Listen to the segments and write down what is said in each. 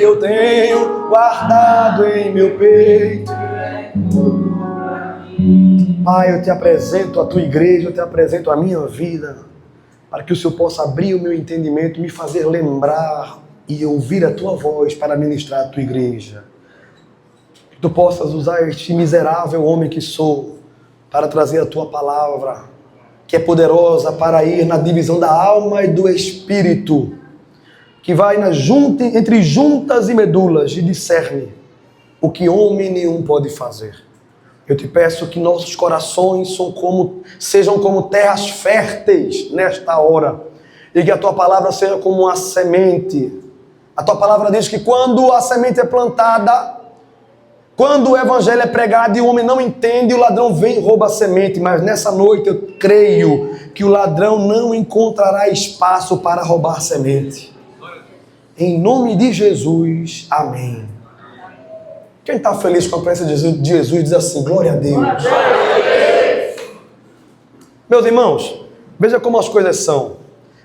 eu tenho guardado em meu peito. Pai, eu te apresento a tua igreja, eu te apresento a minha vida, para que o Senhor possa abrir o meu entendimento, me fazer lembrar e ouvir a tua voz para ministrar a tua igreja. Que tu possas usar este miserável homem que sou para trazer a tua palavra, que é poderosa para ir na divisão da alma e do espírito, que vai entre juntas e medulas e discerne o que homem nenhum pode fazer. Eu te peço que nossos corações sejam como terras férteis nesta hora, e que a tua palavra seja como uma semente. A tua palavra diz que quando a semente é plantada, quando o evangelho é pregado e o homem não entende, o ladrão vem e rouba a semente. Mas nessa noite eu creio que o ladrão não encontrará espaço para roubar a semente. Em nome de Jesus, amém. Quem está feliz com a presença de Jesus diz assim: glória a Deus. Meus irmãos, veja como as coisas são.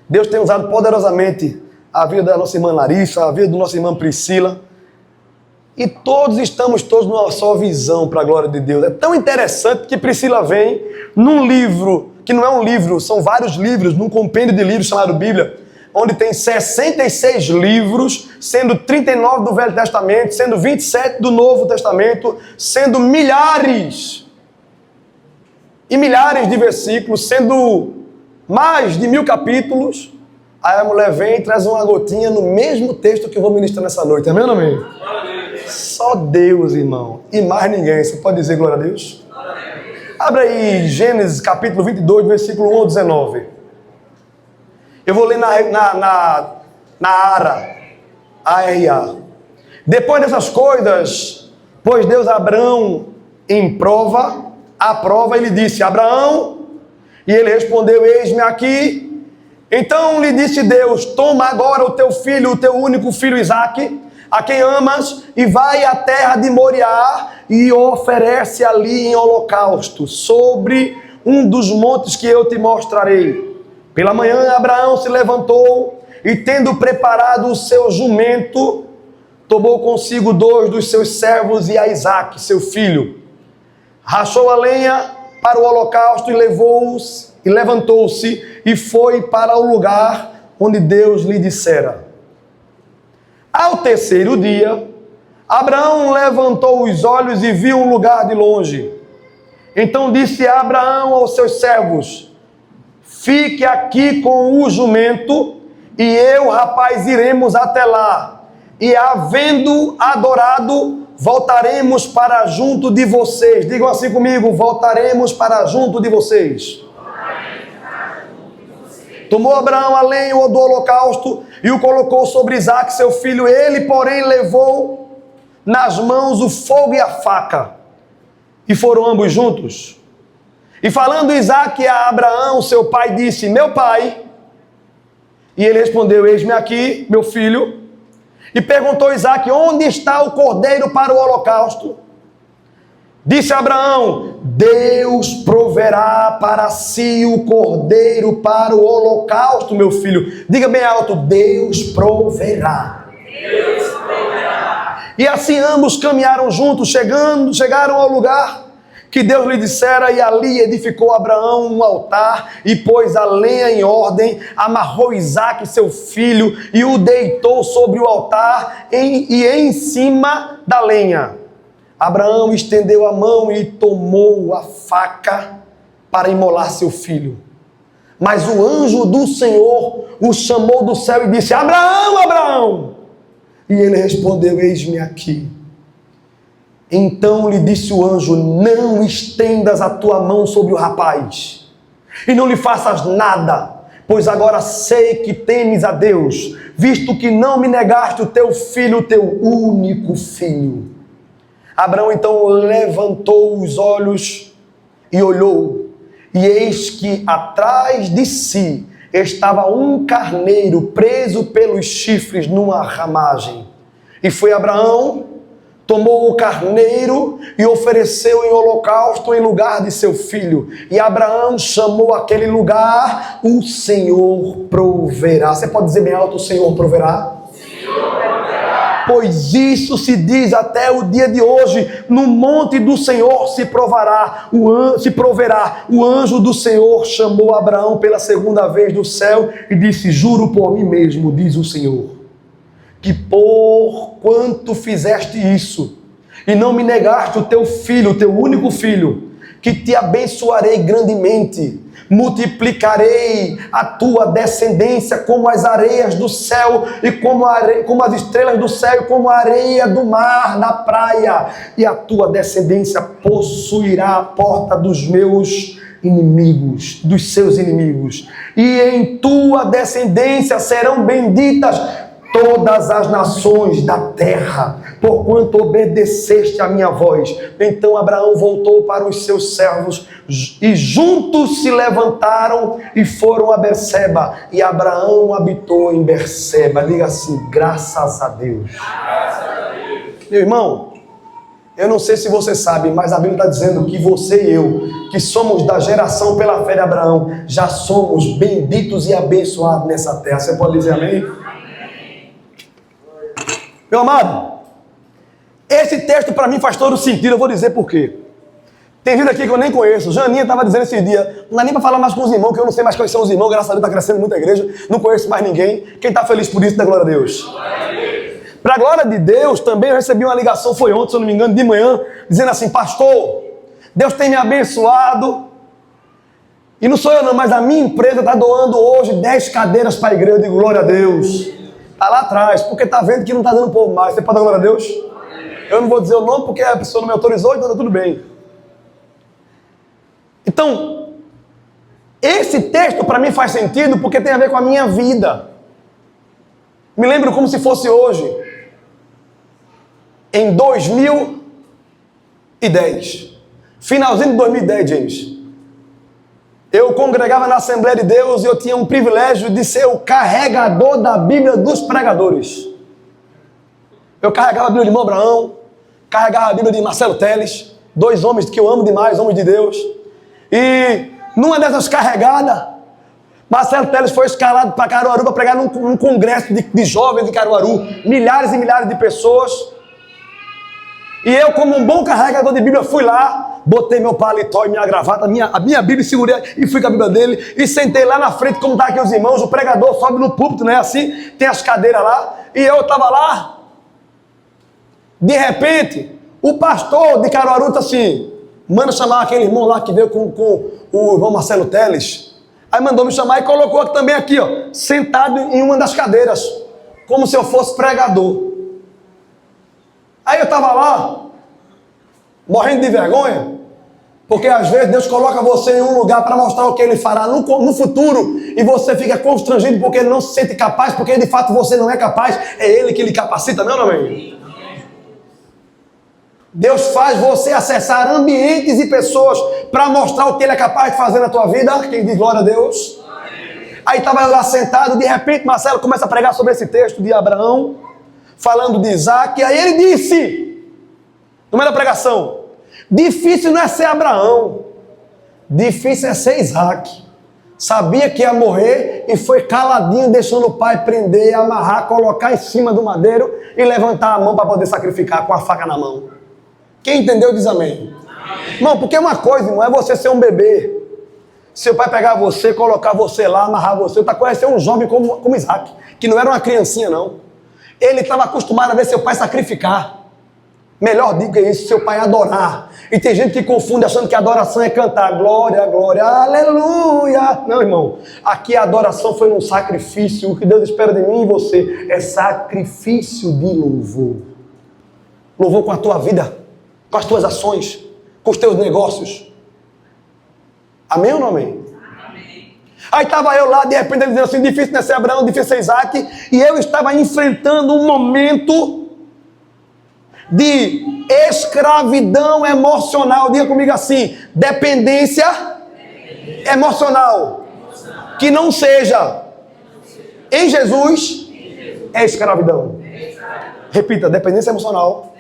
Deus tem usado poderosamente a vida da nossa irmã Larissa, a vida da nossa irmã Priscila. E estamos numa só visão para a glória de Deus. É tão interessante que Priscila vem num livro, que não é um livro, são vários livros, num compêndio de livros chamado Bíblia, onde tem 66 livros, sendo 39 do Velho Testamento, sendo 27 do Novo Testamento, sendo milhares e milhares de versículos, sendo mais de 1000 capítulos. Aí a mulher vem e traz uma gotinha no mesmo texto que eu vou ministrar nessa noite. Amém ou não amém? Só Deus, irmão, e mais ninguém. Você pode dizer glória a Deus? Abra aí Gênesis capítulo 22, versículo 1 ao 19. Eu vou ler na ARA. Depois dessas coisas, pôs Deus Abraão à prova, ele disse: Abraão, e ele respondeu: eis-me aqui. Então lhe disse Deus: toma agora o teu filho, o teu único filho Isaque, a quem amas, e vai à terra de Moriá e oferece ali em holocausto, sobre um dos montes que eu te mostrarei. Pela manhã Abraão se levantou e, tendo preparado o seu jumento, tomou consigo 2 dos seus servos e a Isaque, seu filho. Rachou a lenha para o holocausto e levantou-se e foi para o lugar onde Deus lhe dissera. Ao terceiro dia, Abraão levantou os olhos e viu um lugar de longe. Então disse Abraão aos seus servos: fique aqui com o jumento, e eu, rapaz, iremos até lá. E havendo adorado, voltaremos para junto de vocês. Digam assim comigo: voltaremos para junto de vocês. Tomou Abraão a lenha do holocausto e o colocou sobre Isaque, seu filho. Ele, porém, levou nas mãos o fogo e a faca. E foram ambos juntos. E falando Isaque a Abraão, seu pai, disse: meu pai. E ele respondeu: eis-me aqui, meu filho. E perguntou Isaque: onde está o cordeiro para o holocausto? Disse Abraão: Deus proverá para si o cordeiro para o holocausto, meu filho. Diga bem alto: Deus proverá. Deus proverá. E assim ambos caminharam juntos, chegaram ao lugar que Deus lhe dissera, e ali edificou Abraão um altar, e pôs a lenha em ordem, amarrou Isaque, seu filho, e o deitou sobre o altar e em cima da lenha. Abraão estendeu a mão e tomou a faca para imolar seu filho. Mas o anjo do Senhor o chamou do céu e disse: Abraão, Abraão! E ele respondeu: eis-me aqui. Então lhe disse o anjo: não estendas a tua mão sobre o rapaz, e não lhe faças nada, pois agora sei que temes a Deus, visto que não me negaste o teu filho, o teu único filho. Abraão então levantou os olhos e olhou, e eis que atrás de si estava um carneiro preso pelos chifres numa ramagem. E foi Abraão, tomou o carneiro e ofereceu em holocausto em lugar de seu filho. E Abraão chamou aquele lugar: o Senhor proverá. Você pode dizer bem alto: o Senhor proverá? Senhor proverá. Pois isso se diz até o dia de hoje: no monte do Senhor se proverá. O anjo do Senhor chamou Abraão pela segunda vez do céu e disse: juro por mim mesmo, diz o Senhor, que por quanto fizeste isso, e não me negaste o teu filho, o teu único filho, que te abençoarei grandemente, multiplicarei a tua descendência como as areias do céu, e como as estrelas do céu, e como a areia do mar na praia, e a tua descendência possuirá a porta dos meus inimigos, dos seus inimigos, e em tua descendência serão benditas todas as nações da terra, porquanto obedeceste a minha voz. Então Abraão voltou para os seus servos, e juntos se levantaram e foram a Berseba, e Abraão habitou em Berseba. Diga assim: graças a Deus. Meu irmão, eu não sei se você sabe, mas a Bíblia está dizendo que você e eu, que somos da geração pela fé de Abraão, já somos benditos e abençoados nessa terra. Você pode dizer amém? Meu amado, esse texto para mim faz todo sentido. Eu vou dizer por quê. Tem gente aqui que eu nem conheço. Janinha estava dizendo esse dia: não dá nem para falar mais com os irmãos, que eu não sei mais quais são os irmãos. Graças a Deus está crescendo muito a igreja. Não conheço mais ninguém. Quem está feliz por isso, dá glória a Deus. Para a glória de Deus, também eu recebi uma ligação, foi ontem, se eu não me engano, de manhã, dizendo assim: pastor, Deus tem me abençoado. E não sou eu não, mas a minha empresa está doando hoje 10 cadeiras para a igreja. Eu digo: glória a Deus. Está lá atrás, porque está vendo que não está dando povo mais. Você pode dar glória a Deus? Eu não vou dizer o nome porque a pessoa não me autorizou, então está tudo bem. Então, esse texto para mim faz sentido porque tem a ver com a minha vida. Me lembro como se fosse hoje. Em 2010, finalzinho de 2010, James, eu congregava na Assembleia de Deus e eu tinha um privilégio de ser o carregador da Bíblia dos pregadores. Eu carregava a Bíblia de irmão Abraão, carregava a Bíblia de Marcelo Teles, dois homens que eu amo demais, homens de Deus. E numa dessas carregadas, Marcelo Teles foi escalado para Caruaru para pregar num congresso de jovens de Caruaru, milhares e milhares de pessoas. E eu, como um bom carregador de Bíblia, fui lá, botei meu paletó e minha gravata, a minha Bíblia, segurei e fui com a Bíblia dele e sentei lá na frente, como está aqui os irmãos. O pregador sobe no púlpito, né? Assim, tem as cadeiras lá, e eu estava lá. De repente, o pastor de Caruaru está assim: manda chamar aquele irmão lá que veio com o irmão Marcelo Teles. Aí mandou me chamar e colocou também aqui, ó, sentado em uma das cadeiras, como se eu fosse pregador. Aí eu estava lá, morrendo de vergonha, porque às vezes Deus coloca você em um lugar para mostrar o que Ele fará no futuro, e você fica constrangido porque Ele não se sente capaz, porque de fato você não é capaz, é Ele que lhe capacita, não é, amém? Deus faz você acessar ambientes e pessoas para mostrar o que Ele é capaz de fazer na tua vida. Quem diz glória a Deus? Aí estava eu lá sentado, de repente Marcelo começa a pregar sobre esse texto de Abraão, falando de Isaac, e aí ele disse, no meio da pregação: difícil não é ser Abraão, difícil é ser Isaac. Sabia que ia morrer e foi caladinho, deixando o pai prender, amarrar, colocar em cima do madeiro e levantar a mão para poder sacrificar com a faca na mão. Quem entendeu diz amém. Não, porque uma coisa, irmão, é você ser um bebê, seu pai pegar você, colocar você lá, amarrar você. Outra coisa é ser um jovem como Isaac, que não era uma criancinha não. Ele estava acostumado a ver seu pai sacrificar. Melhor digo que isso, seu pai adorar. E tem gente que confunde achando que adoração é cantar glória, glória, aleluia. Não, irmão. Aqui a adoração foi num sacrifício. O que Deus espera de mim e você é sacrifício de louvor. Louvor com a tua vida, com as tuas ações, com os teus negócios. Amém ou não amém? Aí estava eu lá, de repente ele dizendo assim: difícil não é ser Abraão, difícil ser Isaac. E eu estava enfrentando um momento de escravidão emocional. Diga comigo assim: dependência emocional. Que não seja em Jesus é escravidão. Repita: dependência emocional.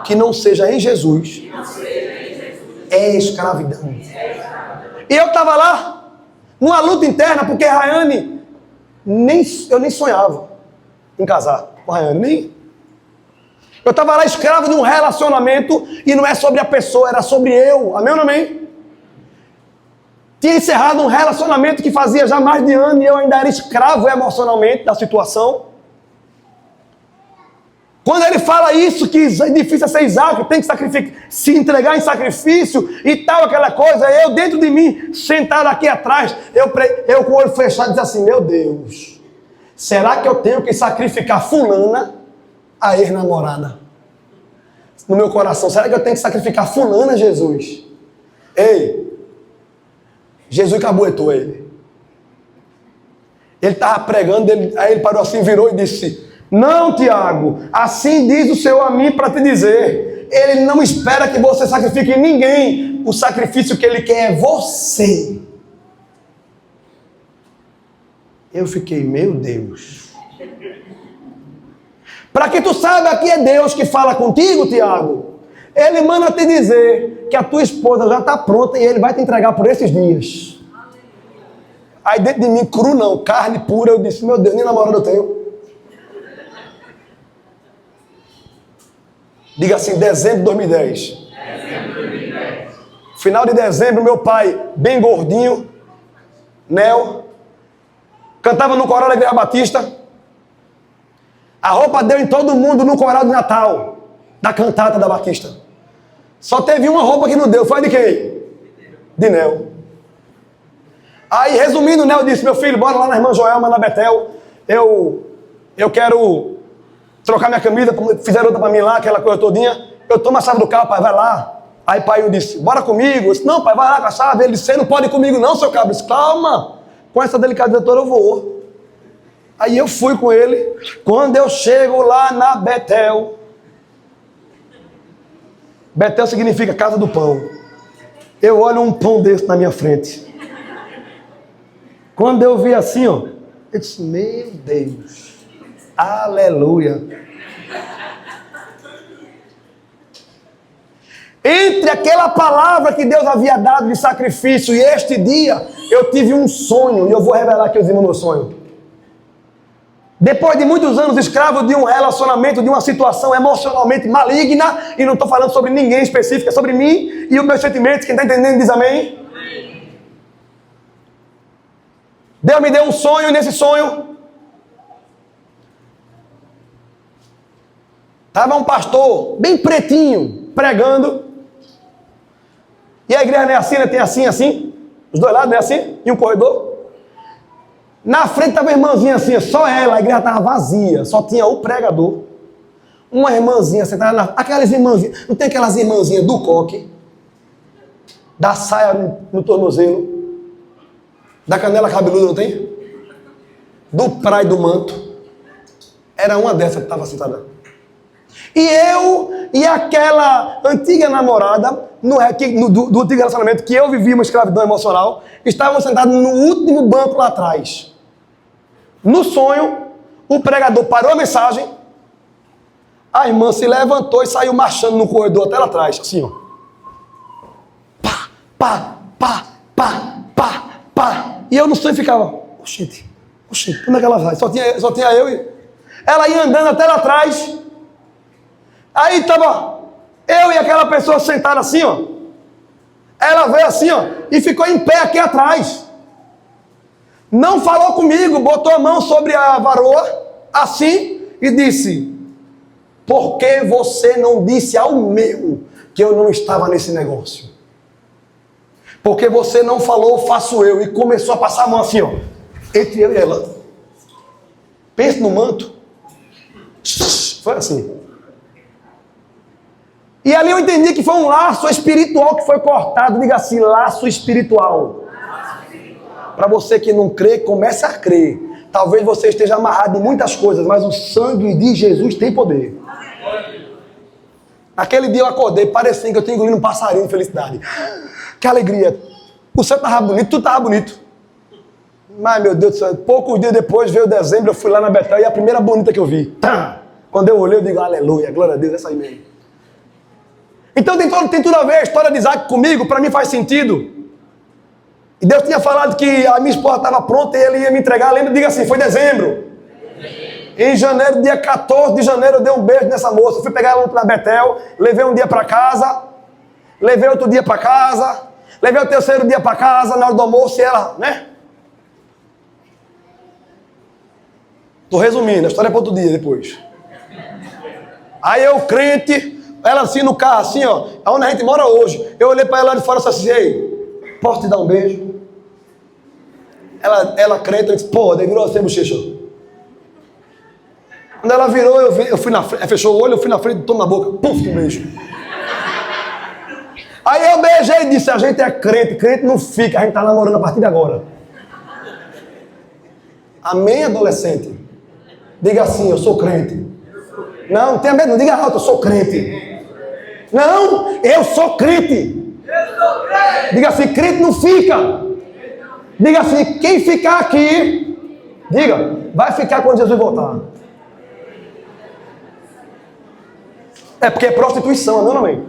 Que não seja em Jesus é escravidão. E eu estava lá numa luta interna, porque Rayane, eu nem sonhava. em casar com a Rayane, nem. Eu estava lá escravo de um relacionamento e não é sobre a pessoa, era sobre eu. Amém ou não amém? Tinha encerrado um relacionamento que fazia já mais de ano e eu ainda era escravo emocionalmente da situação. Quando ele fala isso, que é difícil ser Isaac, tem que sacrificar, se entregar em sacrifício e tal, aquela coisa, eu dentro de mim, sentado aqui atrás, eu com o olho fechado, disse assim, meu Deus, será que eu tenho que sacrificar fulana, a ex-namorada? No meu coração, será que eu tenho que sacrificar fulana, Jesus? Ei, Jesus cabuetou ele. Ele estava pregando, aí ele parou assim, virou e disse, não, Tiago, assim diz o Senhor a mim para te dizer, Ele não espera que você sacrifique ninguém, o sacrifício que Ele quer é você. Eu fiquei, meu Deus. Para que tu saiba que é Deus que fala contigo, Tiago, Ele manda te dizer que a tua esposa já está pronta e Ele vai te entregar por esses dias. Aí dentro de mim, cru não, carne pura, eu disse, meu Deus, nem namorado eu tenho. Diga assim, dezembro de 2010. Final de dezembro, meu pai, bem gordinho, Nel, cantava no coral da Igreja Batista. A roupa deu em todo mundo no coral de Natal, da cantata da Batista. Só teve uma roupa que não deu, foi de quem? De Nel. Aí, resumindo, Nel disse, meu filho, bora lá na irmã Joelma, na Betel, eu quero trocar minha camisa, fizeram outra pra mim lá, aquela coisa todinha. Eu tomo a chave do carro, pai, vai lá. Aí pai eu disse, bora comigo. Eu disse, não, pai, vai lá com a chave. Ele disse, você não pode ir comigo não, seu cabra. Eu disse, calma, com essa delicadeza toda eu vou. Aí eu fui com ele. Quando eu chego lá na Betel, Betel significa casa do pão. Eu olho um pão desse na minha frente. Quando eu vi assim, ó, eu disse, meu Deus. Aleluia. Entre aquela palavra que Deus havia dado de sacrifício e este dia, eu tive um sonho, e eu vou revelar aqui os irmãos meu sonho. Depois de muitos anos escravo de um relacionamento, de uma situação emocionalmente maligna, e não estou falando sobre ninguém específico, é sobre mim e os meus sentimentos, quem está entendendo diz amém? Deus me deu um sonho, e nesse sonho estava um pastor, bem pretinho, pregando. E a igreja não é assim, né? Tem assim, assim. Os dois lados, não é assim? E um corredor. Na frente estava uma irmãzinha assim, só ela. A igreja estava vazia. Só tinha o pregador. Uma irmãzinha sentada aquelas irmãzinhas. Não tem aquelas irmãzinhas do coque? Da saia no tornozelo. Da canela cabeluda, não tem? Do praio do manto. Era uma dessas que estava sentada. E eu e aquela antiga namorada do antigo relacionamento que eu vivia uma escravidão emocional, estávamos sentados no último banco lá atrás. No sonho, o pregador parou a mensagem, a irmã se levantou e saiu marchando no corredor até lá atrás, assim, ó. Pá, pá, pá, pá, pá, pá. E eu no sonho ficava, oxente, como é que ela vai? Só tinha eu e... Ela ia andando até lá atrás. Aí estava eu e aquela pessoa sentada assim, ó. Ela veio assim, ó, e ficou em pé aqui atrás. Não falou comigo, botou a mão sobre a varoa, assim, e disse, por que você não disse ao meu que eu não estava nesse negócio? Porque você não falou, faço eu. E começou a passar a mão assim, ó, entre eu e ela. Pense no manto. Foi assim. E ali eu entendi que foi um laço espiritual que foi cortado. Diga assim, laço espiritual. Para você que não crê, comece a crer. Talvez você esteja amarrado em muitas coisas, mas o sangue de Jesus tem poder. Naquele dia eu acordei, parecendo que eu tinha engolido um passarinho de felicidade. Que alegria. O céu estava bonito, tudo estava bonito. Mas, meu Deus do céu, poucos dias depois, veio dezembro, eu fui lá na Betel e a primeira bonita que eu vi. Quando eu olhei, eu digo, aleluia, glória a Deus, essa aí mesmo. Então tem tudo a ver, a história de Isaac comigo, para mim faz sentido. E Deus tinha falado que a minha esposa estava pronta e ele ia me entregar, lembra? Diga assim, foi dezembro. Em janeiro, dia 14 de janeiro, eu dei um beijo nessa moça. Fui pegar ela ontem na Betel, levei um dia para casa, levei outro dia para casa, levei o terceiro dia para casa, na hora do almoço, e ela, né? Tô resumindo, a história é para outro dia depois. Aí eu, crente, ela assim no carro, assim, ó, onde a gente mora hoje. Eu olhei para ela lá de fora e disse assim: ei, posso te dar um beijo? Ela crente, eu disse: pô, daí virou assim, bochecha. Quando ela virou, eu fui na frente, fechou o olho, eu fui na frente, tomo na boca, puf, um beijo. Aí eu beijei e disse: a gente é crente, crente não fica, a gente tá namorando a partir de agora. Amém, adolescente? Diga assim: eu sou crente. Não, não tenha medo, não diga alto: eu sou crente. Não, eu sou crente. Diga assim: crente não fica. Diga assim: quem ficar aqui, diga, vai ficar quando Jesus voltar. É porque é prostituição, não, amém?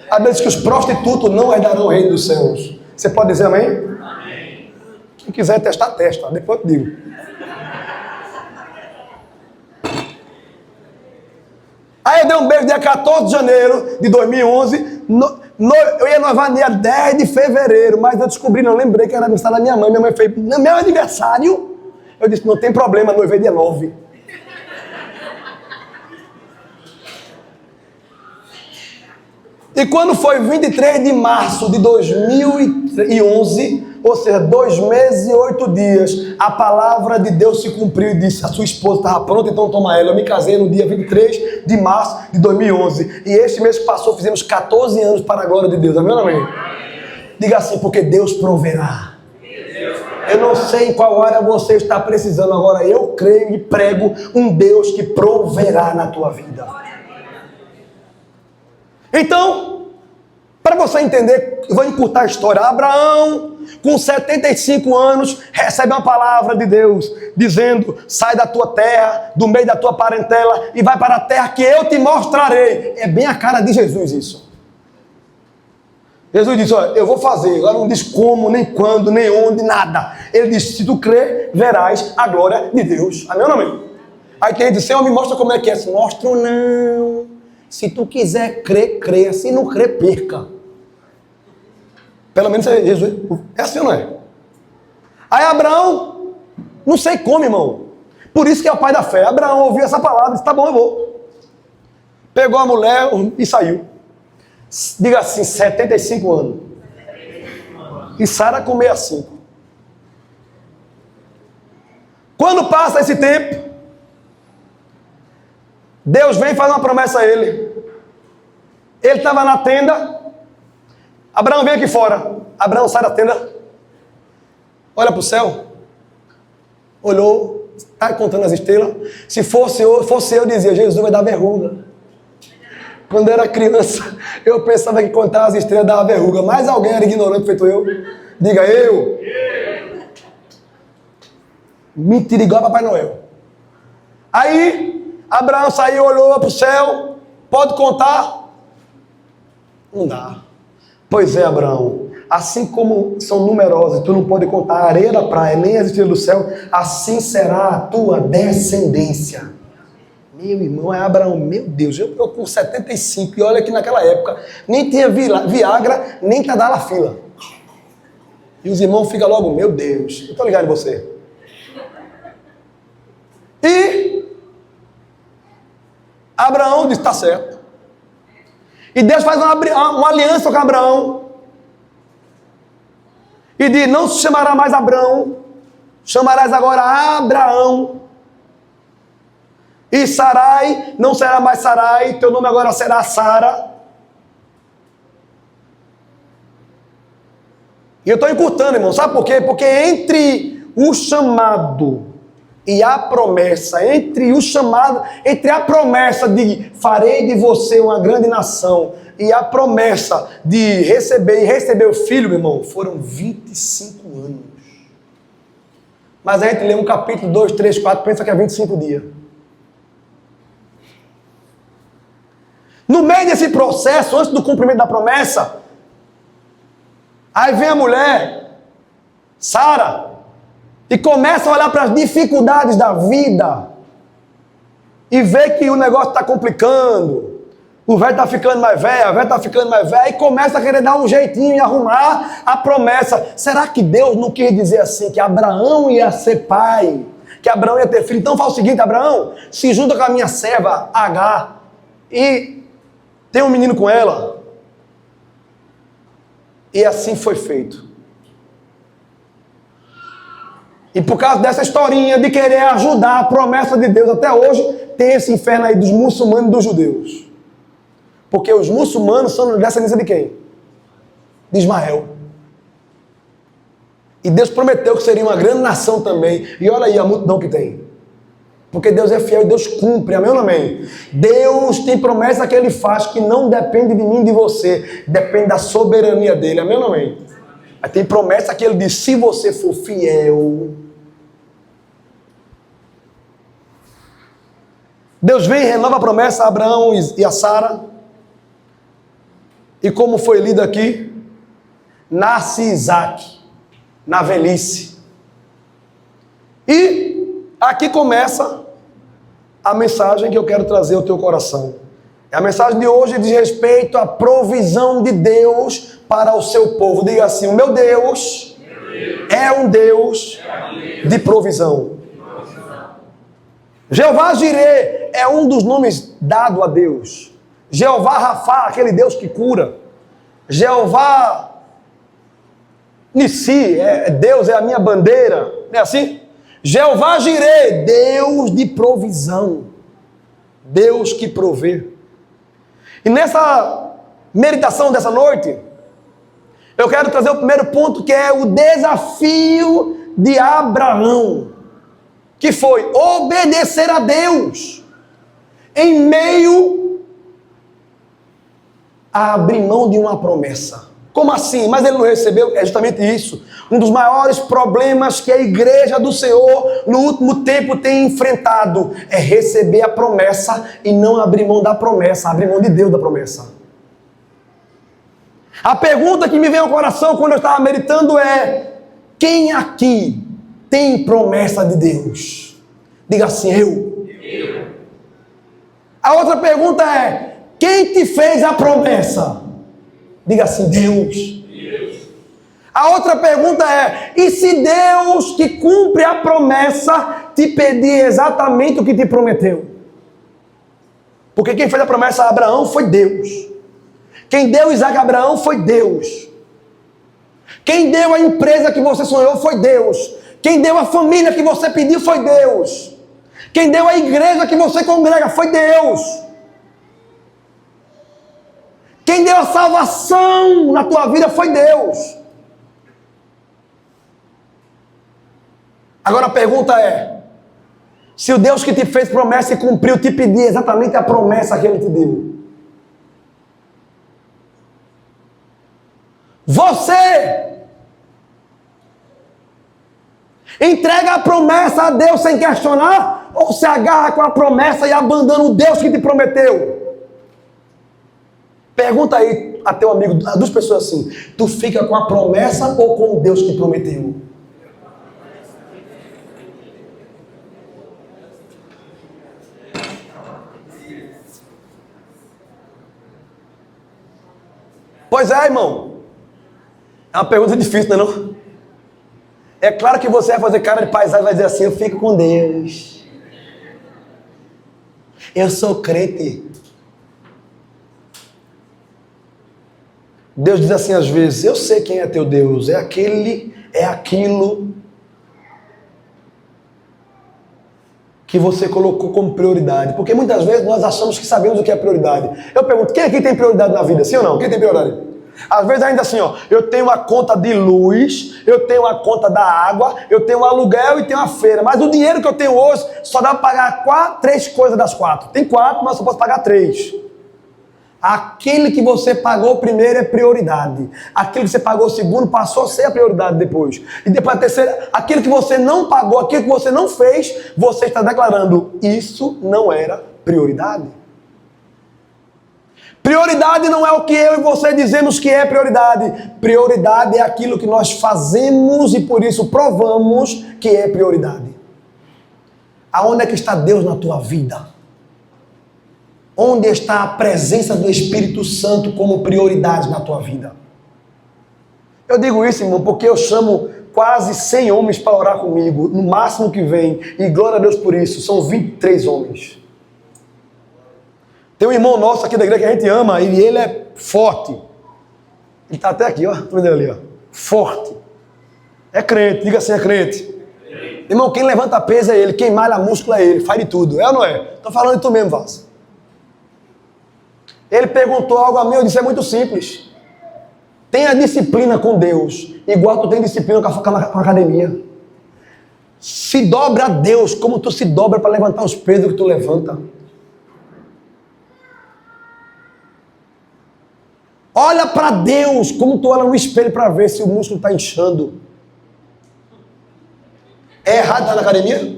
A Bíblia diz que os prostitutos não herdarão o reino dos céus. Você pode dizer amém? Amém. Quem quiser testar, testa. Depois eu digo. Aí eu dei um beijo dia 14 de janeiro de 2011. Eu ia noivar dia 10 de fevereiro, mas eu descobri, não lembrei que era aniversário da minha mãe. Minha mãe fez, no meu aniversário, eu disse: não tem problema, noivei dia 9. E quando foi 23 de março de 2011, ou seja, 2 meses e 8 dias, a palavra de Deus se cumpriu e disse: a sua esposa estava pronta, então toma ela. Eu me casei no dia 23 de março de 2011. E este mês que passou, fizemos 14 anos para a glória de Deus. Amém, amém? Diga assim: porque Deus proverá. Eu não sei em qual área você está precisando agora. Eu creio e prego um Deus que proverá na tua vida. Então, para você entender, eu vou encurtar a história. Abraão, com 75 anos, recebe uma palavra de Deus, dizendo: sai da tua terra, do meio da tua parentela, e vai para a terra que eu te mostrarei. É bem a cara de Jesus isso. Jesus disse: olha, eu vou fazer. Agora não diz como, nem quando, nem onde, nada. Ele disse: se tu crer, verás a glória de Deus. Amém ou não amém? Aí tem gente: Senhor, me mostra como é que é. Se mostra ou não. Se tu quiser crer, creia. Se não crer, perca. Pelo menos é Jesus. É assim ou não é? Aí Abraão, não sei como, irmão. Por isso que é o pai da fé. Abraão ouviu essa palavra e disse: tá bom, eu vou. Pegou a mulher e saiu. Diga assim: 75 anos. E Sara com 65. Quando passa esse tempo, Deus vem e faz uma promessa a ele. Ele estava na tenda. Abraão vem aqui fora. Abraão sai da tenda. Olha para o céu. Olhou. Está contando as estrelas. Se fosse eu, dizia: Jesus vai dar verruga. Quando eu era criança, eu pensava que contar as estrelas dava verruga. Mas alguém era ignorante feito eu? Diga: eu. Mentira igual a Papai Noel. Aí Abraão saiu, olhou para o céu. Pode contar? Não dá. Pois é, Abraão. Assim como são numerosas, tu não pode contar a areia da praia, nem as estrelas do céu, assim será a tua descendência. Meu irmão, é Abraão. Meu Deus, eu com 75, e olha que naquela época nem tinha Viagra, nem Tadalafila. E os irmãos ficam logo: meu Deus, eu estou ligado em você. E Abraão diz: está certo. E Deus faz uma aliança com Abraão. E diz: não se chamará mais Abraão, chamarás agora Abraão. E Sarai não será mais Sarai, teu nome agora será Sara. E eu estou encurtando, irmão, sabe por quê? Porque entre o chamado e a promessa, entre a promessa de farei de você uma grande nação, e a promessa de receber o filho, meu irmão, foram 25 anos. Mas a gente lê um capítulo, 2, 3, 4, pensa que é 25 dias. No meio desse processo, antes do cumprimento da promessa, aí vem a mulher, Sara, e começa a olhar para as dificuldades da vida. e vê que o negócio está complicando, o velho está ficando mais velho, a velha está ficando mais velha, e começa a querer dar um jeitinho e arrumar a promessa. Será que Deus não quis dizer assim, que Abraão ia ser pai, que Abraão ia ter filho? Então fala o seguinte: Abraão, se junta com a minha serva Agar e tem um menino com ela. E assim foi feito. E por causa dessa historinha de querer ajudar a promessa de Deus, até hoje tem esse inferno aí dos muçulmanos e dos judeus. Porque os muçulmanos são descendência de quem? De Ismael. E Deus prometeu que seria uma grande nação também. E olha aí a multidão que tem. Porque Deus é fiel e Deus cumpre. Amém ou não amém? Deus tem promessa que Ele faz que não depende de mim e de você. Depende da soberania dEle. Amém ou não amém? Mas tem promessa que Ele diz: se você for fiel. Deus vem e renova a promessa a Abraão e a Sara. E como foi lido aqui, nasce Isaac na velhice. E aqui começa a mensagem que eu quero trazer ao teu coração. A mensagem de hoje diz respeito à provisão de Deus para o seu povo. Diga assim: o meu Deus é um Deus de provisão. Jeová Jireh é um dos nomes dados a Deus. Jeová Rafá, aquele Deus que cura. Jeová Nissi, Deus é a minha bandeira. Não é assim? Jeová Jireh, Deus de provisão. Deus que provê. E nessa meditação dessa noite, eu quero trazer o primeiro ponto, que é o desafio de Abraão, que foi obedecer a Deus em meio a abrir mão de uma promessa. Como assim? Mas ele não recebeu? É justamente isso. Um dos maiores problemas que a igreja do Senhor no último tempo tem enfrentado é receber a promessa e não abrir mão da promessa, abrir mão de Deus da promessa. A pergunta que me veio ao coração quando eu estava meditando é: quem aqui tem promessa de Deus? Diga assim: eu. A outra pergunta é: quem te fez a promessa? Diga assim: Deus. A outra pergunta é: e se Deus que cumpre a promessa te pedir exatamente o que te prometeu? Porque quem fez a promessa a Abraão foi Deus. Quem deu Isaac a Abraão foi Deus. Quem deu a empresa que você sonhou foi Deus. Quem deu a família que você pediu foi Deus. Quem deu a igreja que você congrega foi Deus. Quem deu a salvação na tua vida foi Deus. Agora a pergunta é: se o Deus que te fez promessa e cumpriu te pedir exatamente a promessa que Ele te deu, você entrega a promessa a Deus sem questionar, ou se agarra com a promessa e abandona o Deus que te prometeu? Pergunta aí a teu amigo, a duas pessoas assim: tu fica com a promessa ou com o Deus que prometeu? Pois é, irmão. É uma pergunta difícil, não é não? É claro que você vai fazer cara de paisagem e vai dizer assim: eu fico com Deus. Eu sou crente. Deus diz assim às vezes: eu sei quem é teu Deus, é aquilo que você colocou como prioridade. Porque muitas vezes nós achamos que sabemos o que é prioridade. Eu pergunto: quem aqui tem prioridade na vida? Sim ou não? Quem tem prioridade? Às vezes ainda assim, eu tenho a conta de luz, eu tenho a conta da água, eu tenho o aluguel e tenho a feira. Mas o dinheiro que eu tenho hoje só dá para pagar 3 coisas das 4. Tem 4, mas só posso pagar 3. Aquele que você pagou primeiro é prioridade. Aquele que você pagou segundo passou a ser a prioridade depois. E depois a terceira, aquele que você não pagou, aquilo que você não fez, você está declarando: isso não era prioridade. Prioridade não é o que eu e você dizemos que é prioridade. Prioridade é aquilo que nós fazemos e por isso provamos que é prioridade. Aonde é que está Deus na tua vida? Onde está a presença do Espírito Santo como prioridade na tua vida? Eu digo isso, irmão, porque eu chamo quase 100 homens para orar comigo, no máximo que vem, e glória a Deus por isso, são 23 homens. Tem um irmão nosso aqui da igreja que a gente ama, e ele é forte. Ele está até aqui, ó, tô vendo ali, ó, forte. É crente, diga assim, é crente. Irmão, quem levanta peso é ele, quem malha músculo é ele, faz de tudo, é ou não é? Estou falando de tu mesmo, Vaz. Ele perguntou algo a mim, eu disse, é muito simples. Tenha disciplina com Deus, igual tu tem disciplina com a academia. Se dobra a Deus como tu se dobra para levantar os pesos que tu levanta. Olha para Deus como tu olha no espelho para ver se o músculo está inchando. É errado estar na academia?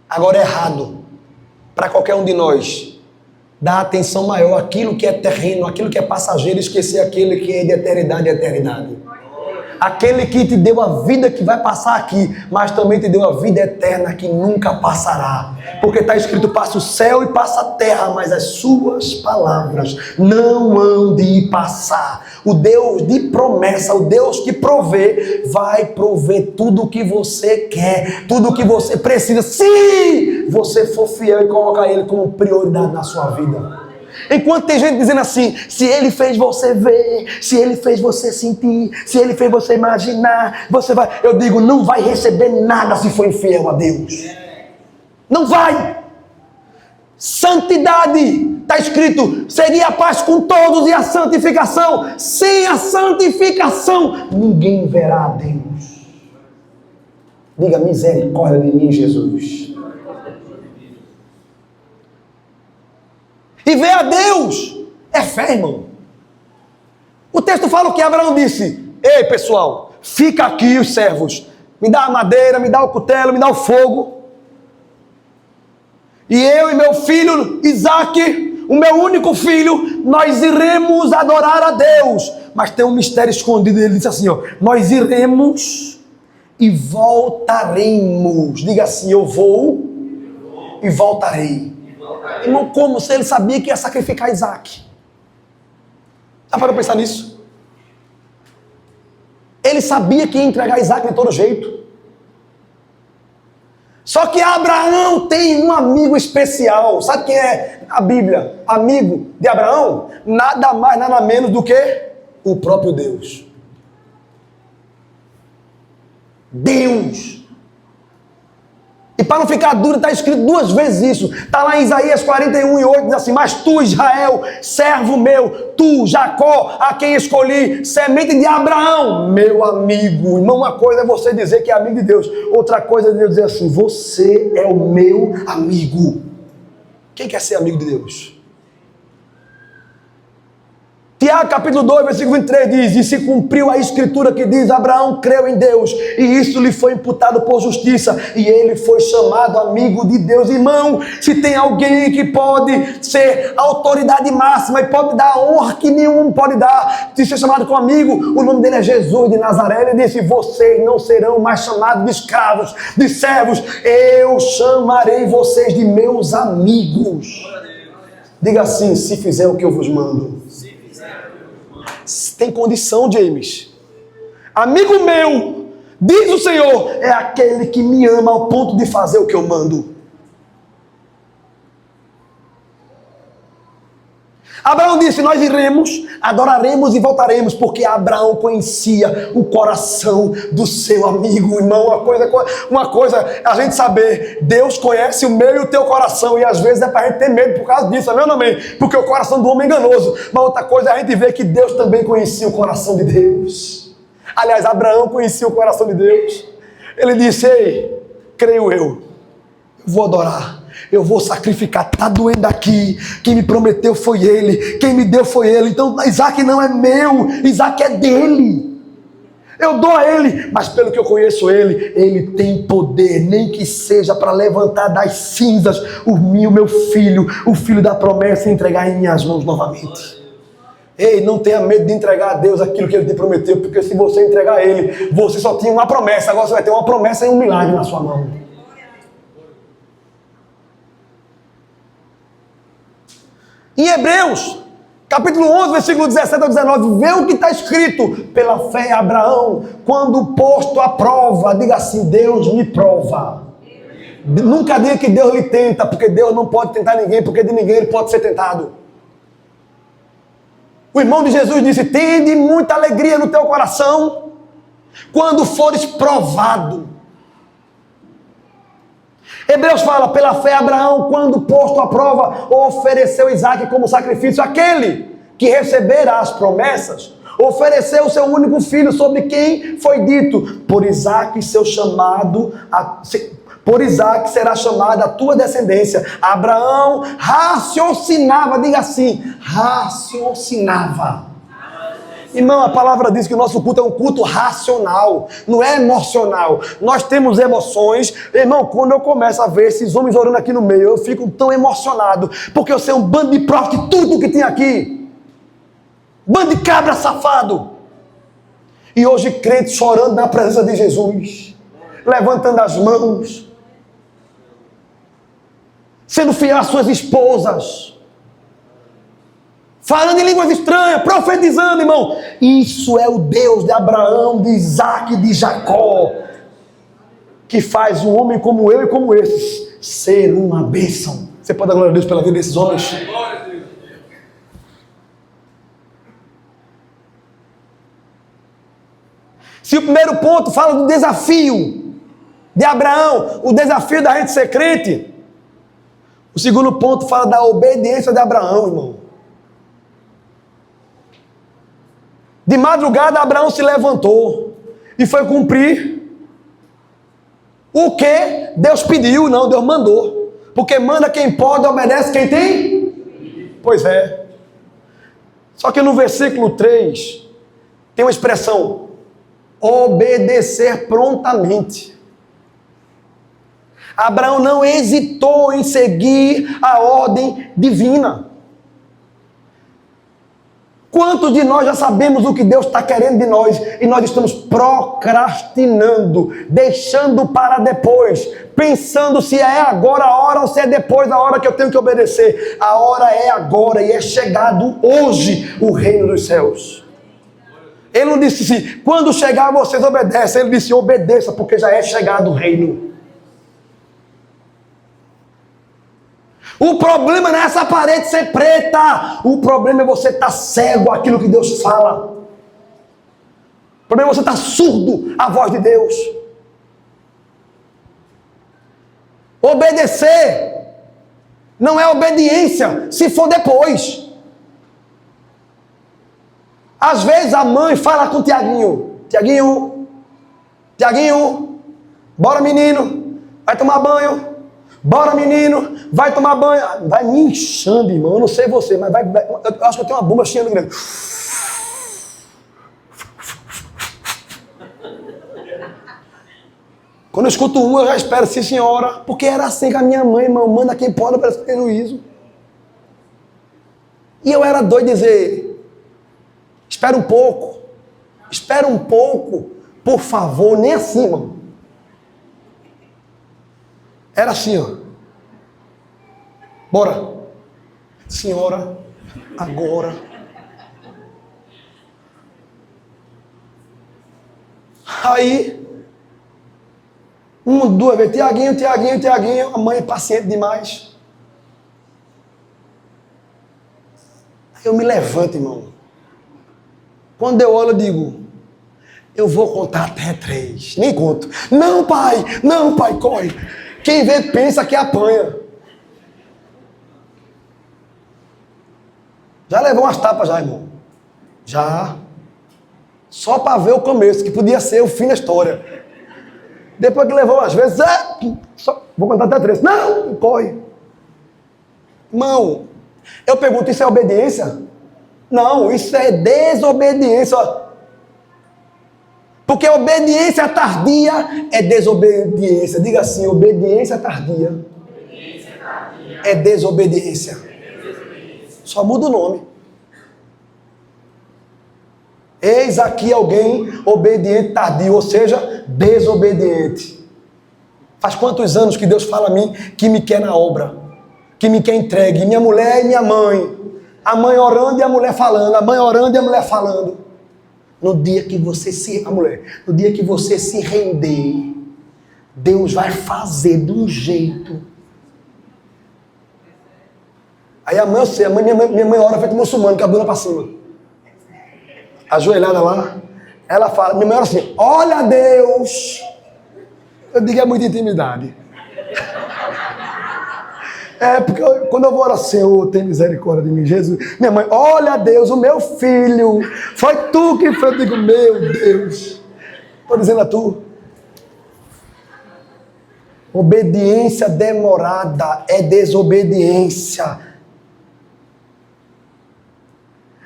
Agora é errado para qualquer um de nós dar atenção maior àquilo que é terreno, àquilo que é passageiro, e esquecer aquele que é de eternidade a eternidade. Aquele que te deu a vida que vai passar aqui, mas também te deu a vida eterna que nunca passará. Porque está escrito, passa o céu e passa a terra, mas as suas palavras não hão de passar. O Deus de promessa, o Deus que provê, vai prover tudo o que você quer, tudo o que você precisa, se você for fiel e colocar Ele como prioridade na sua vida. Enquanto tem gente dizendo assim, se Ele fez você ver, se Ele fez você sentir, se Ele fez você imaginar, você vai... Eu digo, não vai receber nada se for infiel a Deus. Não vai. Santidade, está escrito, seguir a paz com todos e a santificação. Sem a santificação, ninguém verá a Deus. Diga, misericórdia de mim, Jesus. E ver a Deus é fé, irmão. O texto fala o que Abraão disse: ei, pessoal, fica aqui os servos, me dá a madeira, me dá o cutelo, me dá o fogo, e eu e meu filho Isaque, o meu único filho, nós iremos adorar a Deus. Mas tem um mistério escondido. Ele disse assim, ó, nós iremos e voltaremos. Diga assim, eu vou e voltarei. Irmão, como se ele sabia que ia sacrificar Isaque? Dá para pensar nisso? Ele sabia que ia entregar Isaque de todo jeito. Só que Abraão tem um amigo especial. Sabe quem é a Bíblia? Amigo de Abraão? Nada mais, nada menos do que o próprio Deus. Deus. E para não ficar duro, está escrito 2 vezes isso. Está lá em Isaías 41:8, diz assim, mas tu, Israel, servo meu, tu, Jacó, a quem escolhi, semente de Abraão, meu amigo. Irmão, uma coisa é você dizer que é amigo de Deus, outra coisa é Deus dizer assim, você é o meu amigo. Quem quer ser amigo de Deus? Tiago capítulo 2, versículo 23 diz, e se cumpriu a escritura que diz, Abraão creu em Deus, e isso lhe foi imputado por justiça, e ele foi chamado amigo de Deus. Irmão, se tem alguém que pode ser autoridade máxima, e pode dar a honra que nenhum pode dar, de ser chamado como amigo, o nome dele é Jesus de Nazaré. Ele disse, vocês não serão mais chamados de escravos, de servos, eu chamarei vocês de meus amigos. Diga assim, se fizer o que eu vos mando. Tem condição, James. Amigo meu, diz o Senhor, é aquele que me ama ao ponto de fazer o que eu mando. Abraão disse, nós iremos, adoraremos e voltaremos, porque Abraão conhecia o coração do seu amigo. Irmão, uma coisa a gente saber, Deus conhece o meu e o teu coração, e às vezes é para a gente ter medo por causa disso, amém ou não amém? Porque o coração do homem é enganoso. Mas outra coisa é a gente ver que Deus também conhecia o coração de Deus. Aliás, Abraão conhecia o coração de Deus. Ele disse, ei, creio eu vou adorar. Eu vou sacrificar, está doendo aqui, quem me prometeu foi ele, quem me deu foi ele, então Isaque não é meu, Isaque é dele, eu dou a ele, mas pelo que eu conheço ele, ele tem poder, nem que seja para levantar das cinzas o meu filho, o filho da promessa, e entregar em minhas mãos novamente. Ei, não tenha medo de entregar a Deus aquilo que ele te prometeu, porque se você entregar a ele, você só tinha uma promessa, agora você vai ter uma promessa e um milagre na sua mão. Em Hebreus, capítulo 11, versículo 17 ao 19, vê o que está escrito. Pela fé, Abraão, quando posto à prova, diga assim: Deus me prova. Nunca diga que Deus lhe tenta, porque Deus não pode tentar ninguém, porque de ninguém ele pode ser tentado. O irmão de Jesus disse: tende muita alegria no teu coração quando fores provado. Hebreus fala: pela fé Abraão, quando posto à prova, ofereceu Isaque como sacrifício. Aquele que recebera as promessas ofereceu o seu único filho, sobre quem foi dito: por Isaque será chamada a tua descendência. Abraão raciocinava, diga assim: raciocinava. Irmão, a palavra diz que o nosso culto é um culto racional, não é emocional. Nós temos emoções. Irmão, quando eu começo a ver esses homens orando aqui no meio, eu fico tão emocionado, porque eu sei um bando de prostituto que tem aqui, bando de cabra safado. E hoje crentes chorando na presença de Jesus, levantando as mãos, sendo fiel às suas esposas, falando em línguas estranhas, profetizando, irmão. Isso é o Deus de Abraão, de Isaque e de Jacó, que faz um homem como eu e como esses ser uma bênção. Você pode dar glória a Deus pela vida desses homens? Se o primeiro ponto fala do desafio de Abraão, o desafio da gente ser crente, o segundo ponto fala da obediência de Abraão, irmão. De madrugada, Abraão se levantou e foi cumprir o que Deus pediu. Não, Deus mandou. Porque manda quem pode, obedece quem tem. Pois é. Só que no versículo 3 tem uma expressão: obedecer prontamente. Abraão não hesitou em seguir a ordem divina. Quantos de nós já sabemos o que Deus está querendo de nós e nós estamos procrastinando, deixando para depois, pensando se é agora a hora ou se é depois a hora que eu tenho que obedecer? A hora é agora e é chegado hoje o reino dos céus. Ele não disse assim: quando chegar vocês obedecem. Ele disse: obedeça, porque já é chegado o reino. O problema não é essa parede ser preta. O problema é você estar cego àquilo que Deus fala. O problema é você estar surdo à voz de Deus. Obedecer não é obediência se for depois. Às vezes a mãe fala com o Tiaguinho: Tiaguinho, bora menino, vai tomar banho. Bora menino, vai tomar banho. Vai me inchando, irmão. Eu não sei você, mas vai, eu acho que eu tenho uma bomba cheia no grande. Quando eu escuto uma, eu já espero: sim senhora. Porque era assim com a minha mãe, irmão. Manda quem pode, parece que tem juízo. E eu era doido de dizer: espera um pouco, por favor. Nem assim, irmão. Era assim, ó. Bora. Senhora, agora. Aí, uma, duas vezes, Tiaguinho, a mãe é paciente demais. Aí eu me levanto, irmão. Quando eu olho, eu digo: eu vou contar até 3. Nem conto. Não, pai, corre. Quem vê pensa que apanha. Já levou umas tapas já, irmão? Já. Só para ver o começo, que podia ser o fim da história. Depois que levou umas vezes, vou contar até 3. Não, corre. Irmão, eu pergunto: isso é obediência? Não, isso é desobediência. Porque obediência tardia é desobediência. Diga assim: obediência tardia é desobediência. Só muda o nome. Eis aqui alguém obediente tardio, ou seja, desobediente. Faz quantos anos que Deus fala a mim que me quer na obra, que me quer entregue, minha mulher e minha mãe. A mãe orando e a mulher falando. A mãe orando e a mulher falando. No dia que você no dia que você se render, Deus vai fazer de um jeito. Aí a mãe, eu sei, minha mãe ora feito muçulmano, com a bunda para cima. Ajoelhada lá. Ela fala, minha mãe ora assim, olha Deus. Eu digo, é muita intimidade. Porque quando eu vou orar, Senhor, tem misericórdia de mim, Jesus. Minha mãe, olha Deus, o meu filho. Foi tu que fez. Eu digo, meu Deus. Estou dizendo a tu. Obediência demorada é desobediência.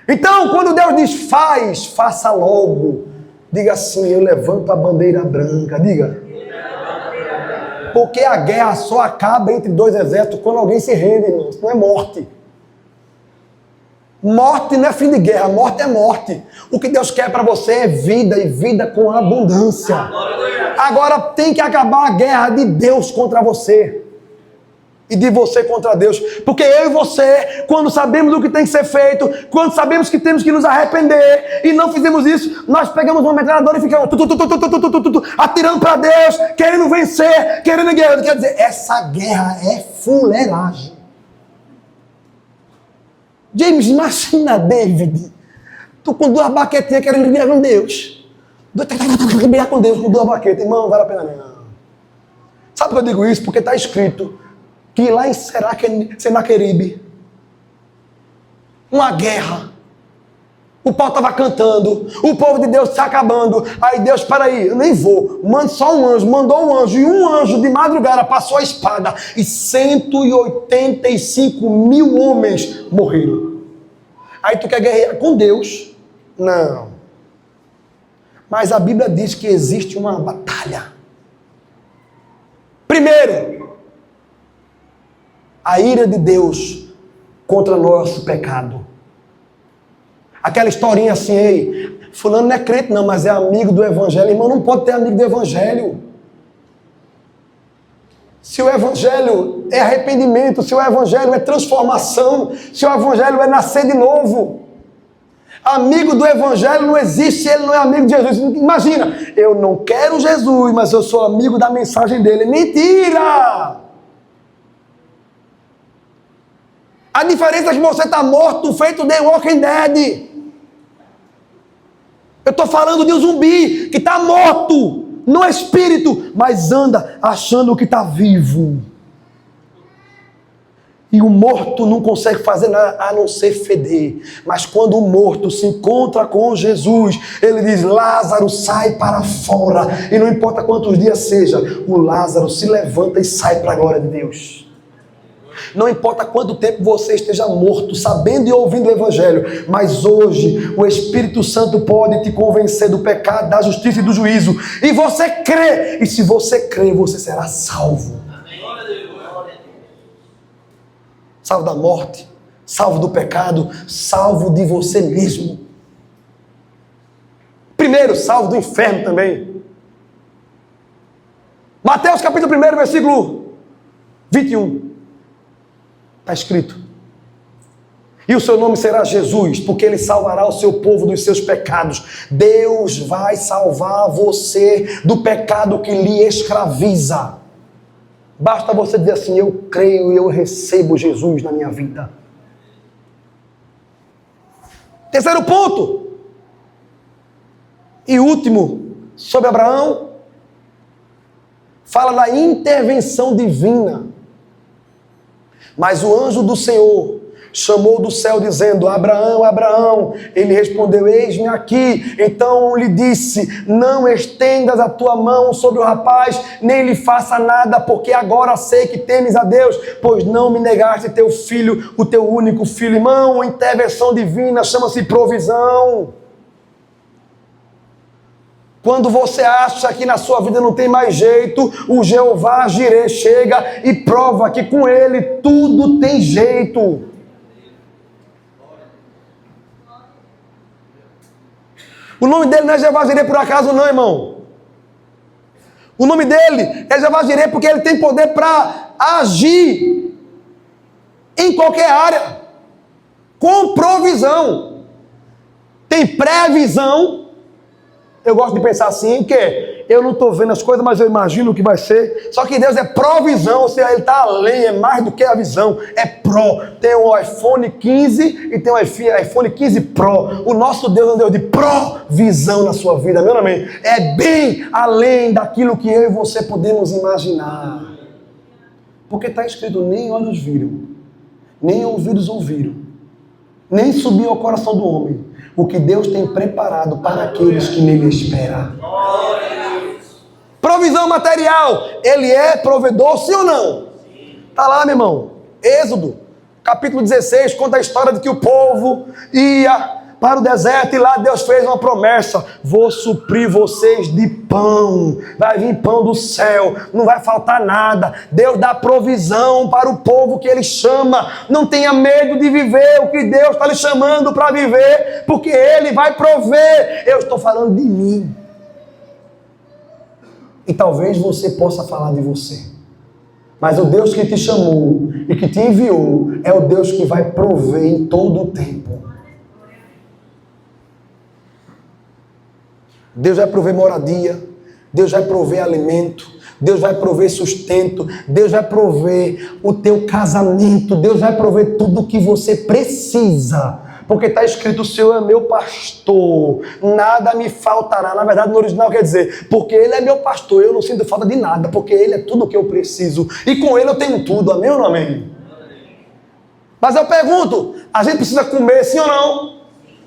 Então, quando Deus diz faz, faça logo. Diga assim, eu levanto a bandeira branca. Diga. Porque a guerra só acaba entre dois exércitos quando alguém se rende, irmão. Isso não é morte. Morte não é fim de guerra, morte é morte. O que Deus quer para você é vida e vida com abundância. Agora tem que acabar a guerra de Deus contra você. E de você contra Deus. Porque eu e você, quando sabemos do que tem que ser feito, quando sabemos que temos que nos arrepender e não fizemos isso, nós pegamos uma metralhadora e ficamos atirando para Deus, querendo vencer, querendo guerra. Quer dizer, essa guerra é fuleiragem. James, imagina, David, tu com duas baquetinhas querendo brigar com Deus. Brigar com Deus com duas baquetas, irmão, não vale a pena não. Sabe por que eu digo isso? Porque está escrito que lá em Senaqueribe, uma guerra, o pau estava cantando, o povo de Deus se acabando, aí Deus, peraí, eu nem vou, manda só um anjo, mandou um anjo, e um anjo de madrugada passou a espada, e 185 mil homens morreram. Aí tu quer guerrear com Deus? Não. Mas a Bíblia diz que existe uma batalha. Primeiro, a ira de Deus contra nosso pecado. Aquela historinha assim, ei, fulano não é crente não, mas é amigo do evangelho. Irmão, não pode ter amigo do evangelho. Se o evangelho é arrependimento, se o evangelho é transformação, se o evangelho é nascer de novo. Amigo do evangelho não existe se ele não é amigo de Jesus. Imagina, eu não quero Jesus, mas eu sou amigo da mensagem dele. Mentira! A diferença é que você está morto, feito The Walking Dead. Eu estou falando de um zumbi que está morto, no espírito, mas anda achando que está vivo. E o morto não consegue fazer nada a não ser feder. Mas quando o morto se encontra com Jesus, ele diz, Lázaro, sai para fora. E não importa quantos dias seja, o Lázaro se levanta e sai para a glória de Deus. Não importa quanto tempo você esteja morto, sabendo e ouvindo o Evangelho, mas hoje o Espírito Santo pode te convencer do pecado, da justiça e do juízo. E você crê. E se você crê, você será salvo. Salvo da morte, salvo do pecado, salvo de você mesmo. Primeiro, salvo do inferno também. Mateus capítulo 1, versículo 21. Está escrito. E o seu nome será Jesus, porque ele salvará o seu povo dos seus pecados. Deus vai salvar você do pecado que lhe escraviza. Basta você dizer assim, eu creio e eu recebo Jesus na minha vida. Terceiro ponto. E último, sobre Abraão, fala da intervenção divina. Mas o anjo do Senhor chamou do céu dizendo, Abraão, Abraão. Ele respondeu, eis-me aqui. Então lhe disse, não estendas a tua mão sobre o rapaz, nem lhe faça nada, porque agora sei que temes a Deus, pois não me negaste teu filho, o teu único filho. Irmão, intervenção divina chama-se provisão. Quando você acha que na sua vida não tem mais jeito, o Jeová Jireh chega e prova que com ele tudo tem jeito. O nome dele não é Jeová Jireh por acaso não, irmão. O nome dele é Jeová Jireh porque ele tem poder para agir em qualquer área. Com provisão. Tem previsão. Eu gosto de pensar assim, que eu não estou vendo as coisas, mas eu imagino o que vai ser. Só que Deus é provisão, ou seja, Ele está além, é mais do que a visão. É Pro. Tem o iPhone 15 e tem o iPhone 15 Pro. O nosso Deus é um Deus de provisão na sua vida, meu amém? É bem além daquilo que eu e você podemos imaginar. Porque está escrito, nem olhos viram, nem ouvidos ouviram, nem subiu ao coração do homem o que Deus tem preparado para aqueles que nele esperam. Provisão material. Ele é provedor, sim ou não? Está lá, meu irmão. Êxodo, capítulo 16, conta a história de que o povo ia para o deserto e lá Deus fez uma promessa: vou suprir vocês de pão, vai vir pão do céu, não vai faltar nada. Deus dá provisão para o povo que Ele chama. Não tenha medo de viver o que Deus está lhe chamando para viver, porque Ele vai prover. Eu estou falando de mim. E talvez você possa falar de você, mas o Deus que te chamou e que te enviou é o Deus que vai prover em todo o tempo. Deus vai prover moradia, Deus vai prover alimento, Deus vai prover sustento, Deus vai prover o teu casamento, Deus vai prover tudo o que você precisa. Porque está escrito, o Senhor é meu pastor, nada me faltará. Na verdade, no original quer dizer, porque Ele é meu pastor, eu não sinto falta de nada, porque Ele é tudo o que eu preciso. E com Ele eu tenho tudo, amém ou não amém? Mas eu pergunto, a gente precisa comer sim ou não?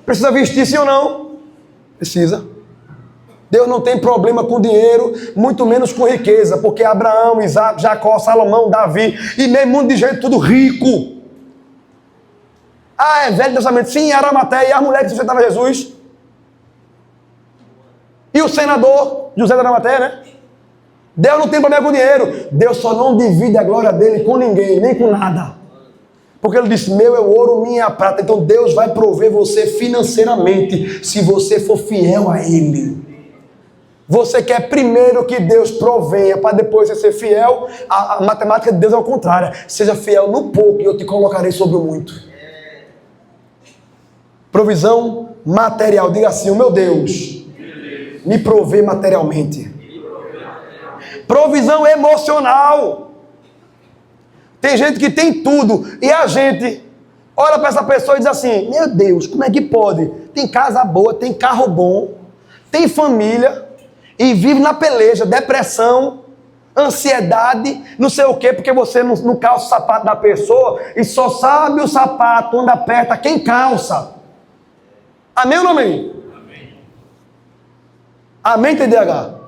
Precisa vestir sim ou não? Precisa. Deus não tem problema com dinheiro, muito menos com riqueza, porque Abraão, Isaac, Jacó, Salomão, Davi, e meio mundo de gente tudo rico. Ah, é Velho Testamento, sim, Arimateia, e a mulher que sustentava Jesus. E o senador, José de Arimateia, né? Deus não tem problema com dinheiro. Deus só não divide a glória dele com ninguém, nem com nada. Porque Ele disse, meu é o ouro, minha é a prata. Então Deus vai prover você financeiramente, se você for fiel a Ele. Você quer primeiro que Deus provenha, para depois você ser fiel. A matemática de Deus é o contrário. Seja fiel no pouco e eu te colocarei sobre o muito. Provisão material. Diga assim, o meu Deus me provê materialmente. Provisão emocional. Tem gente que tem tudo e a gente olha para essa pessoa e diz assim, meu Deus, como é que pode? Tem casa boa, tem carro bom, tem família e vive na peleja, depressão, ansiedade, não sei o quê, porque você não calça o sapato da pessoa e só sabe o sapato onde aperta quem calça. Amém ou não amém? Amém. Amém, TDAH?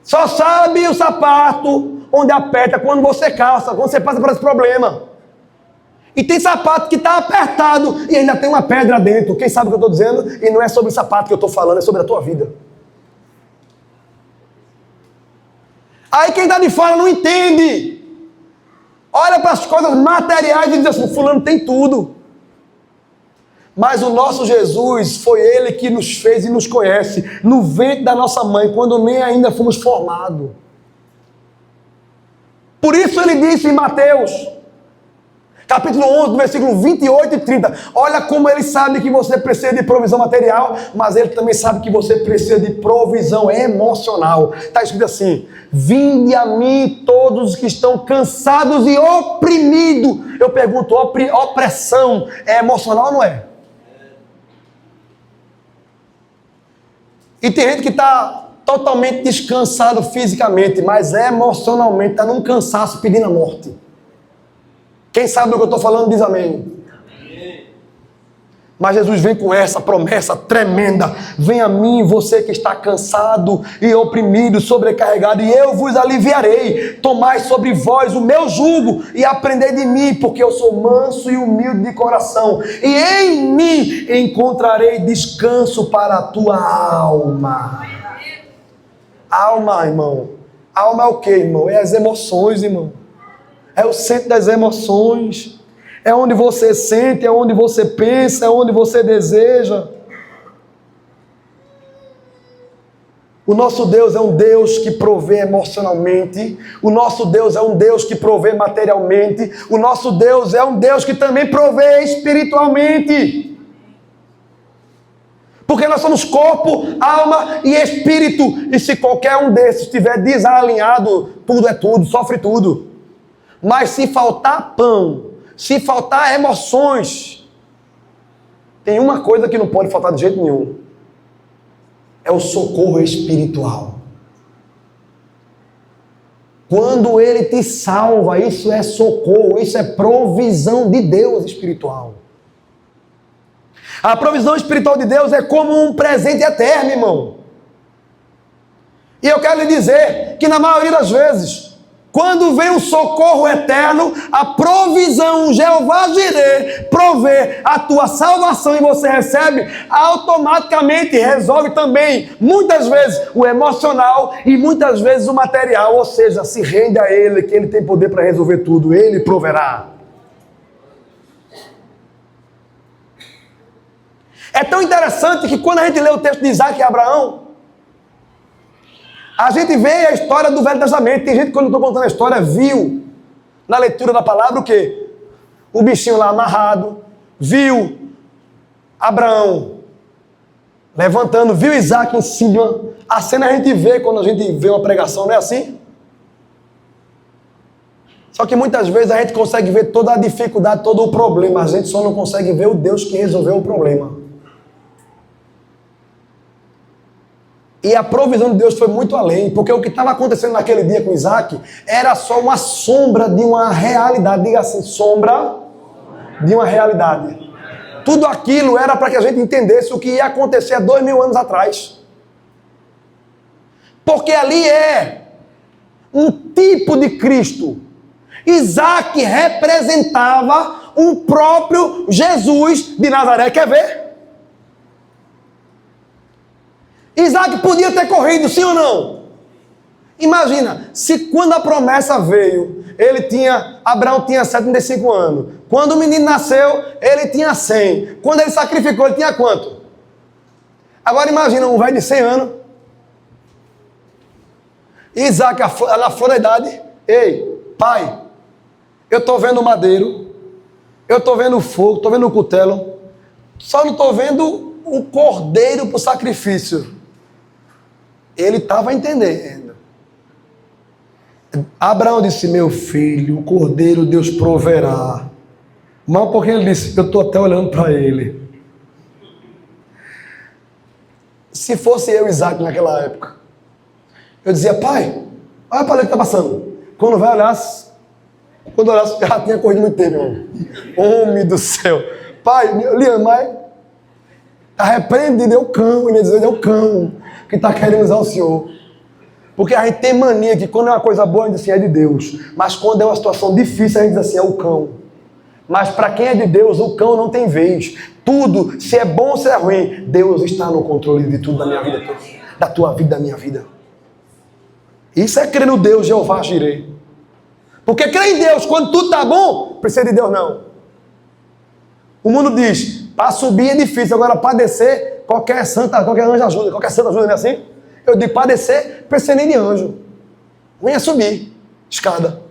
Só sabe o sapato onde aperta quando você calça, quando você passa por esse problema. E tem sapato que está apertado e ainda tem uma pedra dentro. Quem sabe o que eu estou dizendo? E não é sobre o sapato que eu estou falando, é sobre a tua vida. Aí quem está de fora não entende. Olha para as coisas materiais e diz assim, fulano tem tudo. Mas o nosso Jesus foi Ele que nos fez e nos conhece no ventre da nossa mãe, quando nem ainda fomos formados. Por isso Ele disse em Mateus, capítulo 11, versículo 28 e 30, olha como Ele sabe que você precisa de provisão material, mas Ele também sabe que você precisa de provisão emocional. Está escrito assim, vinde a mim todos os que estão cansados e oprimidos. Eu pergunto, opressão é emocional ou não é? E tem gente que está totalmente descansado fisicamente, mas emocionalmente está num cansaço pedindo a morte. Quem sabe do que eu estou falando diz amém. Mas Jesus vem com essa promessa tremenda. Vem a mim, você que está cansado e oprimido, sobrecarregado, e eu vos aliviarei. Tomai sobre vós o meu jugo e aprendei de mim, porque eu sou manso e humilde de coração. E em mim encontrarei descanso para a tua alma. Alma, irmão. Alma é o que, irmão? É as emoções, irmão. É o centro das emoções. É onde você sente, é onde você pensa, é onde você deseja. O nosso Deus é um Deus que provê emocionalmente. O nosso Deus é um Deus que provê materialmente. O nosso Deus é um Deus que também provê espiritualmente. Porque nós somos corpo, alma e espírito. E se qualquer um desses estiver desalinhado, tudo é tudo, sofre tudo. Mas se faltar pão, se faltar emoções, tem uma coisa que não pode faltar de jeito nenhum. É o socorro espiritual. Quando Ele te salva, isso é socorro, isso é provisão de Deus espiritual. A provisão espiritual de Deus é como um presente eterno, irmão. E eu quero lhe dizer que na maioria das vezes, quando vem o socorro eterno, a provisão, Jeová Jireh, provê a tua salvação e você recebe, automaticamente resolve também, muitas vezes, o emocional e muitas vezes o material. Ou seja, se rende a Ele, que Ele tem poder para resolver tudo, Ele proverá. É tão interessante que quando a gente lê o texto de Isaac e Abraão, a gente vê a história do Velho Testamento. Tem gente que, quando eu estou contando a história, viu na leitura da palavra o quê? O bichinho lá amarrado, viu Abraão levantando, viu Isaac em cima. A cena a gente vê quando a gente vê uma pregação, não é assim? Só que muitas vezes a gente consegue ver toda a dificuldade, todo o problema. A gente só não consegue ver o Deus que resolveu o problema. E a provisão de Deus foi muito além, porque o que estava acontecendo naquele dia com Isaac era só uma sombra de uma realidade. Diga assim, sombra de uma realidade. Tudo aquilo era para que a gente entendesse o que ia acontecer há 2000 anos atrás. Porque ali é um tipo de Cristo. Isaac representava um próprio Jesus de Nazaré. Quer ver? Isaac podia ter corrido, sim ou não? Imagina, se quando a promessa veio, Abraão tinha 75 anos. Quando o menino nasceu, ele tinha 100. Quando ele sacrificou, ele tinha quanto? Agora imagina um velho de 100 anos. Isaac, na flor da idade. Ei, pai, eu estou vendo o madeiro, eu estou vendo o fogo, estou vendo o cutelo, só não estou vendo o cordeiro para o sacrifício. Ele estava entendendo. Abraão disse, meu filho, o cordeiro Deus proverá. Mas porque ele disse, eu estou até olhando para ele. Se fosse eu, Isaac, naquela época, eu dizia, pai, olha para ali que está passando. Quando vai olhar, já tinha corrido muito tempo, irmão. Homem do céu. Pai, Liam, mas está repreendido, é o cão. Ele diz, é o cão que está querendo usar o Senhor. Porque a gente tem mania que quando é uma coisa boa, a gente diz assim, é de Deus. Mas quando é uma situação difícil, a gente diz assim, é o cão. Mas para quem é de Deus, o cão não tem vez. Tudo, se é bom ou se é ruim, Deus está no controle de tudo da minha vida, da tua vida, da minha vida. Isso é crer no Deus, Jeová Jireh. Porque crer em Deus, quando tudo está bom, precisa de Deus não. O mundo diz, para subir é difícil, agora para descer, qualquer anjo ajuda, qualquer santo ajuda, não é assim? Eu digo, para descer, precisa nem de anjo. Ruim é subir, escada.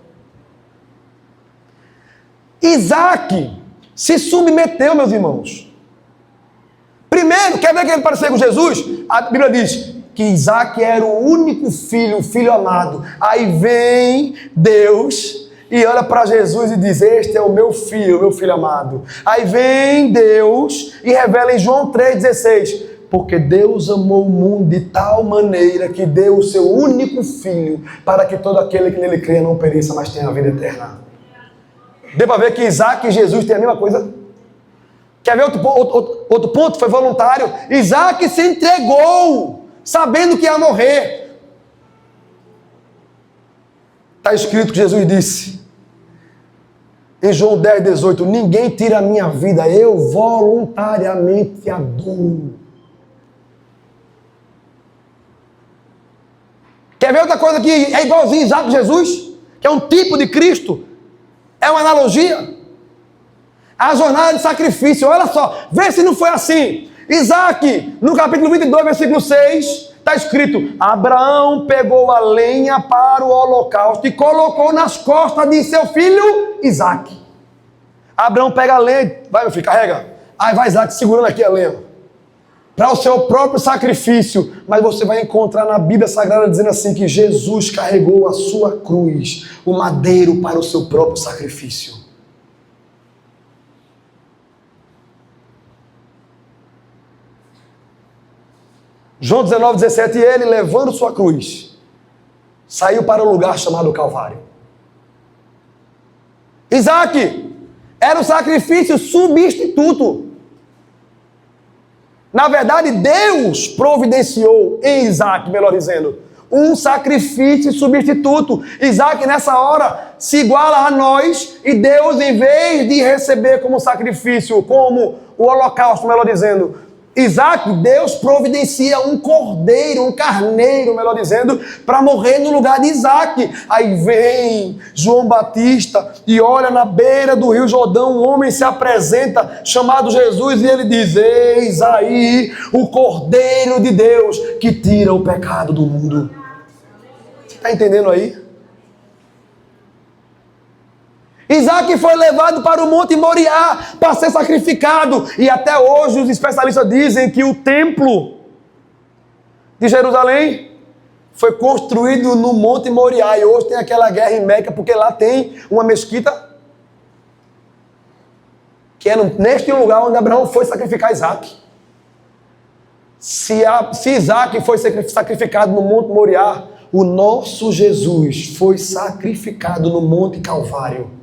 Isaac se submeteu, meus irmãos. Primeiro, quer ver que ele parecia com Jesus? A Bíblia diz que Isaac era o único filho, o filho amado. Aí vem Deus e olha para Jesus e diz, este é o meu filho amado. Aí vem Deus e revela em João 3,16, porque Deus amou o mundo de tal maneira que deu o seu único filho para que todo aquele que nele crê não pereça, mas tenha a vida eterna. Deu para ver que Isaac e Jesus têm a mesma coisa? Quer ver outro ponto? Foi voluntário. Isaac se entregou, sabendo que ia morrer. Está escrito que Jesus disse, em João 10,18, ninguém tira a minha vida, eu voluntariamente a dou. Quer ver outra coisa que é igualzinho Isaac e Jesus? Que é um tipo de Cristo? É uma analogia? A jornada de sacrifício, olha só, vê se não foi assim. Isaac, no capítulo 22, versículo 6, Está escrito, Abraão pegou a lenha para o holocausto e colocou nas costas de seu filho Isaque. Abraão pega a lenha, vai meu filho, carrega. Aí vai Isaque segurando aqui a lenha. Para o seu próprio sacrifício. Mas você vai encontrar na Bíblia Sagrada dizendo assim que Jesus carregou a sua cruz, o madeiro para o seu próprio sacrifício. João 19, 17, e ele, levando sua cruz, saiu para o lugar chamado Calvário. Isaque era um sacrifício substituto. Na verdade, Deus providenciou em Isaque, melhor dizendo, um sacrifício substituto. Isaque, nessa hora, se iguala a nós, e Deus, em vez de receber como sacrifício, como o holocausto, melhor dizendo, Isaque, Deus providencia um cordeiro, um carneiro, melhor dizendo, para morrer no lugar de Isaque. Aí vem João Batista e olha na beira do Rio Jordão, um homem se apresenta chamado Jesus e ele diz, eis aí o cordeiro de Deus que tira o pecado do mundo. Você está entendendo aí? Isaque foi levado para o Monte Moriá para ser sacrificado. E até hoje os especialistas dizem que o templo de Jerusalém foi construído no Monte Moriá. E hoje tem aquela guerra em Meca, porque lá tem uma mesquita que é neste lugar onde Abraão foi sacrificar Isaque. Se Isaque foi sacrificado no Monte Moriá, o nosso Jesus foi sacrificado no Monte Calvário.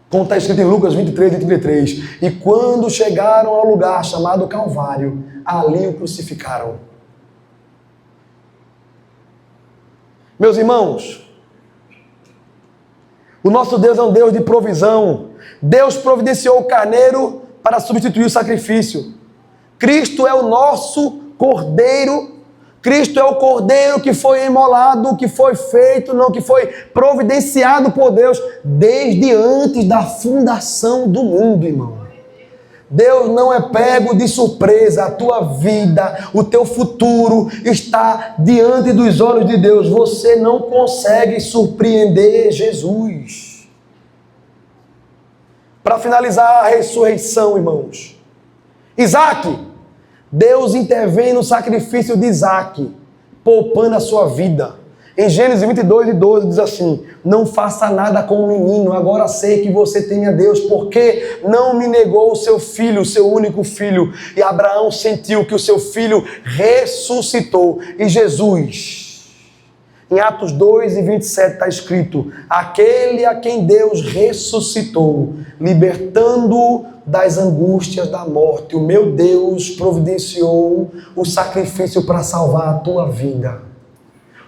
Como está escrito em Lucas 23 e 33. E quando chegaram ao lugar chamado Calvário, ali o crucificaram. Meus irmãos, o nosso Deus é um Deus de provisão. Deus providenciou o carneiro para substituir o sacrifício. Cristo é o nosso cordeiro. Cristo é o cordeiro que foi imolado, que foi feito, não, que foi providenciado por Deus desde antes da fundação do mundo, irmão. Deus não é pego de surpresa. A tua vida, o teu futuro está diante dos olhos de Deus. Você não consegue surpreender Jesus. Para finalizar a ressurreição, irmãos. Isaque. Deus intervém no sacrifício de Isaque, poupando a sua vida. Em Gênesis 22 e 12 diz assim, não faça nada com o menino, agora sei que você tem a Deus, porque não me negou o seu filho, o seu único filho. E Abraão sentiu que o seu filho ressuscitou. E Jesus, em Atos 2 e 27 está escrito, aquele a quem Deus ressuscitou, libertando-o das angústias da morte. O meu Deus providenciou o sacrifício para salvar a tua vida.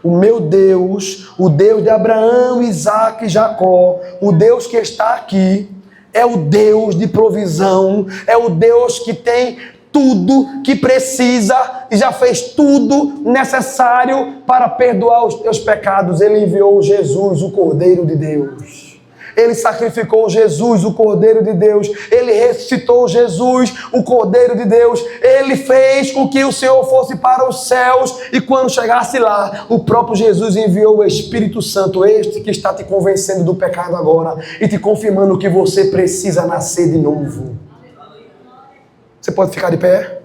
O meu Deus, o Deus de Abraão, Isaque e Jacó, o Deus que está aqui, é o Deus de provisão, é o Deus que tem tudo que precisa e já fez tudo necessário para perdoar os teus pecados. Ele enviou Jesus, o Cordeiro de Deus. Ele sacrificou Jesus, o Cordeiro de Deus. Ele ressuscitou Jesus, o Cordeiro de Deus. Ele fez com que o Senhor fosse para os céus. E quando chegasse lá, o próprio Jesus enviou o Espírito Santo, este que está te convencendo do pecado agora e te confirmando que você precisa nascer de novo. Você pode ficar de pé?